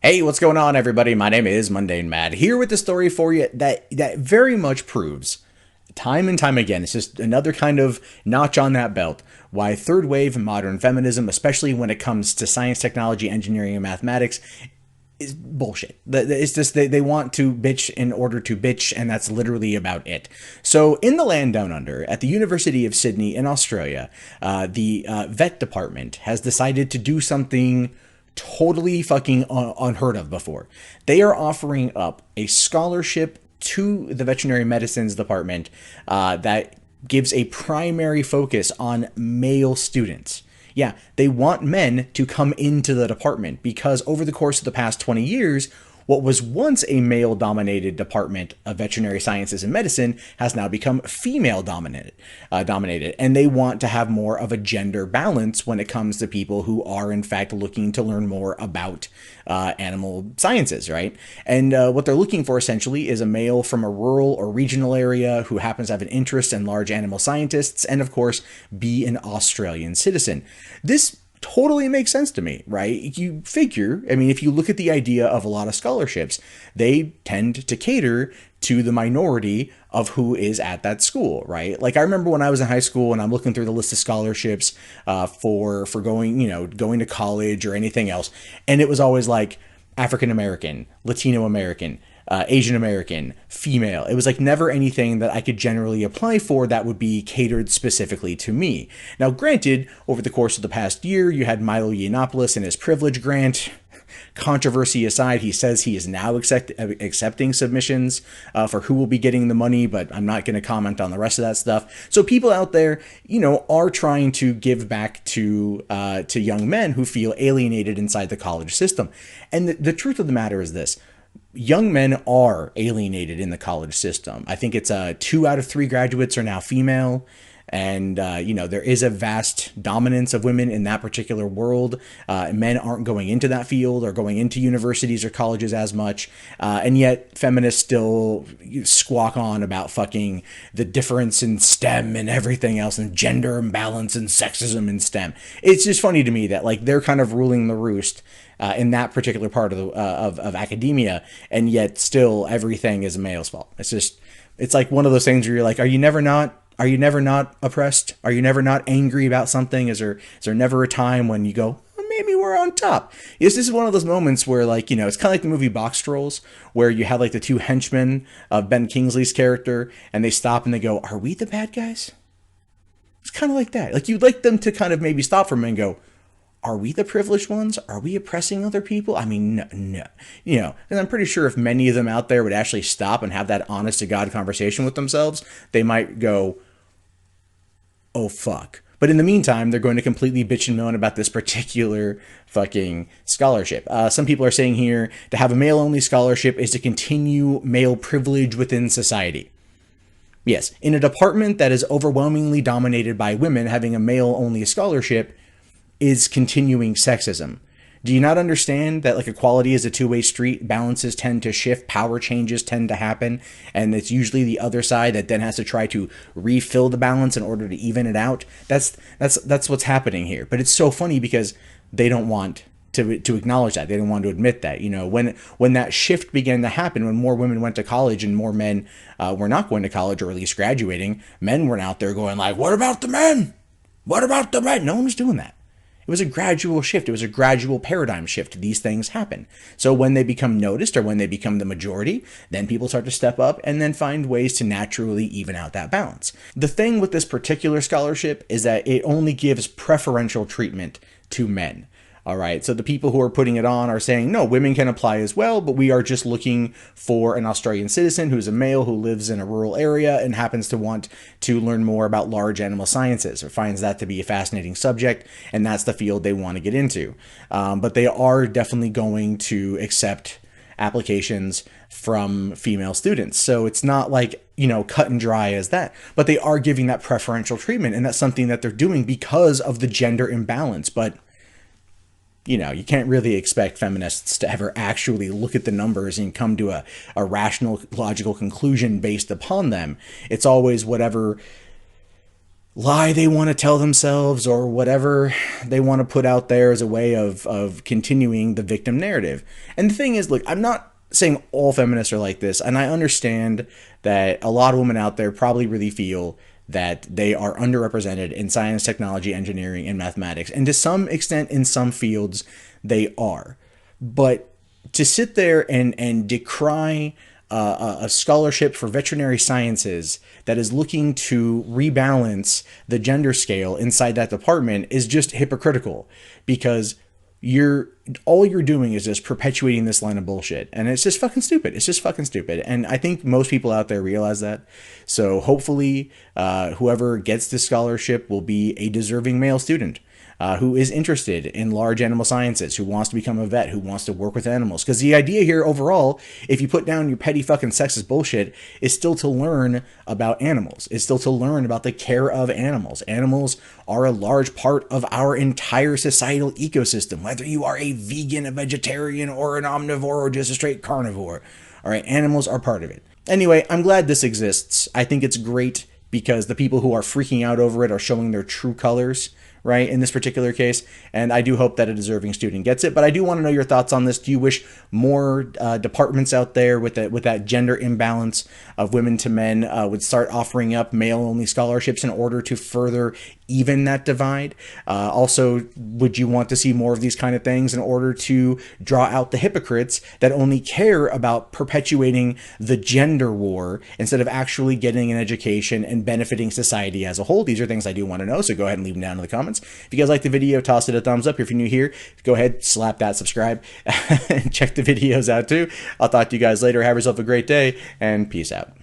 Hey, what's going on, everybody? My name is Mundane Mad, here with the story for you that very much proves, time and time again, it's just another kind of notch on that belt, why third wave modern feminism, especially when it comes to science, technology, engineering, and mathematics, is bullshit. It's just they want to bitch in order to bitch, and that's literally about it. So, in the land down under, at the University of Sydney in Australia, the vet department has decided to do something totally fucking unheard of before. They are offering up a scholarship to the veterinary medicines department that gives a primary focus on male students. Yeah, they want men to come into the department because over the course of the past 20 years, what was once a male-dominated department of veterinary sciences and medicine has now become female-dominated, and they want to have more of a gender balance when it comes to people who are, in fact, looking to learn more about animal sciences, right? And what they're looking for, essentially, is a male from a rural or regional area who happens to have an interest in large animal scientists and, of course, be an Australian citizen. This totally makes sense to me, right? You figure, I mean, if you look at the idea of a lot of scholarships, they tend to cater to the minority of who is at that school, right? Like I remember when I was in high school and I'm looking through the list of scholarships for going, going to college or anything else, and it was always like African American, Latino American, Asian American, female. It was like never anything that I could generally apply for that would be catered specifically to me. Now, granted, over the course of the past year, you had Milo Yiannopoulos and his privilege grant. Controversy aside, he says he is now accepting submissions for who will be getting the money, but I'm not going to comment on the rest of that stuff. So people out there, are trying to give back to young men who feel alienated inside the college system. And the truth of the matter is this. Young men are alienated in the college system. I think it's 2 out of 3 graduates are now female. And, there is a vast dominance of women in that particular world. Men aren't going into that field or going into universities or colleges as much. And yet feminists still squawk on about fucking the difference in STEM and everything else and gender imbalance and sexism in STEM. It's just funny to me that like they're kind of ruling the roost in that particular part of of academia, and yet still everything is a male's fault. It's like one of those things where you're like, are you never not oppressed? Are you never not angry about something? Is there never a time when you go, well, maybe we're on top? This is one of those moments where like, it's kind of like the movie Box Trolls, where you have like the 2 henchmen of Ben Kingsley's character, and they stop and they go, are we the bad guys? It's kind of like that. Like you'd like them to kind of maybe stop for a minute and go, are we the privileged ones? Are we oppressing other people? I mean, no. And I'm pretty sure if many of them out there would actually stop and have that honest to God conversation with themselves, they might go, oh fuck. But in the meantime, they're going to completely bitch and moan about this particular fucking scholarship. Some people are saying here to have a male-only scholarship is to continue male privilege within society. Yes, in a department that is overwhelmingly dominated by women, having a male-only scholarship is continuing sexism. Do you not understand that like equality is a two-way street? Balances tend to shift, power changes tend to happen, and it's usually the other side that then has to try to refill the balance in order to even it out. That's what's happening here. But it's so funny because they don't want to acknowledge that. They don't want to admit that. When that shift began to happen, when more women went to college and more men were not going to college or at least graduating, men were out there going like, what about the men? What about the men? No one was doing that. It was a gradual shift. It was a gradual paradigm shift. These things happen. So when they become noticed or when they become the majority, then people start to step up and then find ways to naturally even out that balance. The thing with this particular scholarship is that it only gives preferential treatment to men. All right, so the people who are putting it on are saying, no, women can apply as well, but we are just looking for an Australian citizen who's a male who lives in a rural area and happens to want to learn more about large animal sciences or finds that to be a fascinating subject, and that's the field they want to get into. But they are definitely going to accept applications from female students. So it's not like, cut and dry as that, but they are giving that preferential treatment, and that's something that they're doing because of the gender imbalance. But you can't really expect feminists to ever actually look at the numbers and come to a rational, logical conclusion based upon them. It's always whatever lie they want to tell themselves or whatever they want to put out there as a way of continuing the victim narrative. And the thing is, look, I'm not saying all feminists are like this, and I understand that a lot of women out there probably really feel that they are underrepresented in science, technology, engineering, and mathematics. And to some extent, in some fields, they are. But to sit there and decry a scholarship for veterinary sciences that is looking to rebalance the gender scale inside that department is just hypocritical, because all you're doing is just perpetuating this line of bullshit, and it's just fucking stupid. It's just fucking stupid, and I think most people out there realize that. So hopefully, whoever gets this scholarship will be a deserving male student. Who is interested in large animal sciences, who wants to become a vet, who wants to work with animals. Because the idea here overall, if you put down your petty fucking sexist bullshit, is still to learn about animals, is still to learn about the care of animals. Animals are a large part of our entire societal ecosystem, whether you are a vegan, a vegetarian, or an omnivore, or just a straight carnivore. All right, animals are part of it. Anyway, I'm glad this exists. I think it's great because the people who are freaking out over it are showing their true colors, right, in this particular case, and I do hope that a deserving student gets it. But I do want to know your thoughts on this. Do you wish more departments out there with that gender imbalance of women to men would start offering up male-only scholarships in order to further even that divide? Also, would you want to see more of these kind of things in order to draw out the hypocrites that only care about perpetuating the gender war instead of actually getting an education and benefiting society as a whole? These are things I do want to know, so go ahead and leave them down in the comments. If you guys like the video, toss it a thumbs up. If you're new here, go ahead, slap that subscribe, and check the videos out too. I'll talk to you guys later. Have yourself a great day, and peace out.